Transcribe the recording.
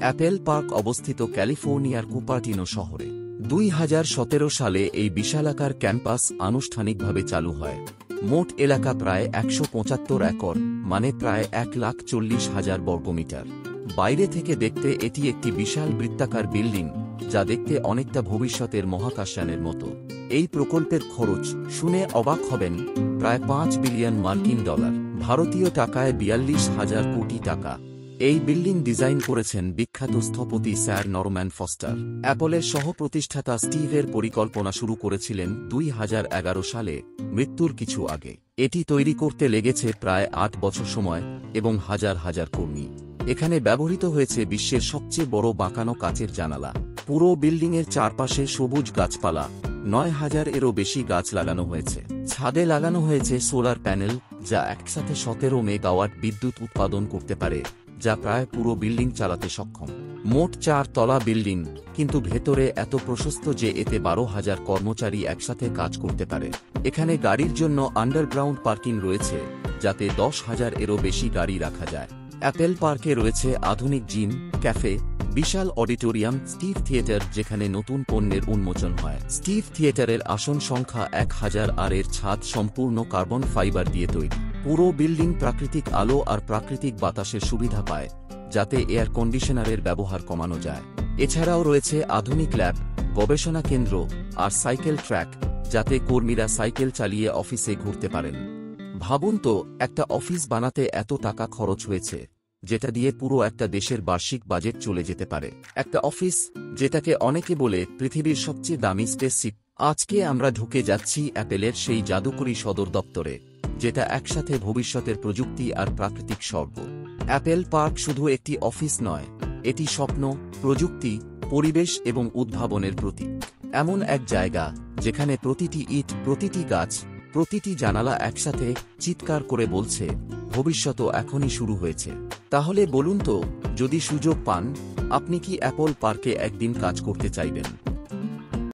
Apple park অবস্থিত ক্যালিফোর্নিয়ার Cupertino শহরে। 2017 সালে এই বিশালাকার ক্যাম্পাস আনুষ্ঠানিকভাবে চালু হয়। মোট এলাকা প্রায় 175 একর, মানে প্রায় 1,40,000 বর্গমিটার। বাইরে থেকে দেখতে এটি একটি বিশাল বৃত্তাকার বিল্ডিং, যা দেখতে অনেকটা ভবিষ্যতের মহাকাশযানের মতো। এই প্রকল্পের খরচ শুনে অবাক হবেন, প্রায় 5 বিলিয়ন মার্কিন ডলার, ভারতীয় টাকায় 42,000 কোটি টাকা। এই বিল্ডিং ডিজাইন করেছেন বিখ্যাত স্থপতি স্যার নরম্যান ফস্টার। অ্যাপলের সহ-প্রতিষ্ঠাতা স্টিভের পরিকল্পনা শুরু করেছিলেন 2011 সালে, মৃত্যুর কিছু আগে। এটি তৈরি করতে লেগেছে প্রায় 8 বছর সময় এবং হাজার হাজার কর্মী। এখানে ব্যবহৃত হয়েছে বিশ্বের সবচেয়ে বড় বাঁকানো কাচের জানালা। পুরো বিল্ডিংয়ের চারপাশে সবুজ গাছপালা, 9,000-এরও বেশি গাছ লাগানো হয়েছে। ছাদে লাগানো হয়েছে সোলার প্যানেল, যা একসাথে 17 মেগাওয়াট বিদ্যুৎ উৎপাদন করতে পারে, যা প্রায় পুরো বিল্ডিং চালাতে সক্ষম। মোট 4 তলা বিল্ডিং, কিন্তু ভেতরে এত প্রশস্ত যে এতে 12,000 কর্মচারী একসাথে কাজ করতে পারে। এখানে গাড়ির জন্য আন্ডারগ্রাউন্ড পার্কিং রয়েছে, যাতে 10,000-এরও বেশি গাড়ি রাখা যায়। অ্যাপেল পার্কে রয়েছে আধুনিক জিম, ক্যাফে, বিশাল অডিটোরিয়াম, স্টিভ থিয়েটার, যেখানে নতুন পণ্যের উন্মোচন হয়। স্টিভ থিয়েটারের আসন সংখ্যা 1,000, আর এর ছাদ সম্পূর্ণ কার্বন ফাইবার দিয়ে তৈরি। পুরো বিল্ডিং প্রাকৃতিক আলো আর প্রাকৃতিক বাতাসের সুবিধা পায়, যাতে এয়ার কন্ডিশনারের ব্যবহার কমানো যায়। এছাড়াও রয়েছে আধুনিক ল্যাব, গবেষণা কেন্দ্র আর সাইকেল ট্র্যাক, যাতে কর্মীরা সাইকেল চালিয়ে অফিসে ঘুরতে পারেন। ভাবুন তো, একটা অফিস বানাতে এত টাকা খরচ হয়েছে, যেটা দিয়ে পুরো একটা দেশের বার্ষিক বাজেট চলে যেতে পারে। একটা অফিস, যেটাকে অনেকে বলে পৃথিবীর সবচেয়ে দামি স্পেসশিপ। আজকে আমরা ঢুকে যাচ্ছি অ্যাপেলের সেই জাদুকরী সদর দপ্তরে, যেটা একসাথে ভবিষ্যতের প্রযুক্তি আর প্রাকৃতিক স্বর্গ। অ্যাপেল পার্ক শুধু একটি অফিস নয়, এটি স্বপ্ন, প্রযুক্তি, পরিবেশ এবং উদ্ভাবনের প্রতীক। এমন এক জায়গা যেখানে প্রতিটি ইট, প্রতিটি গাছ, প্রতিটি জানালা একসাথে চিৎকার করে বলছে, ভবিষ্যৎ এখনই শুরু হয়েছে। তাহলে বলুন তো, যদি সুযোগ পান, আপনি কি অ্যাপল পার্কে একদিন কাজ করতে চাইবেন?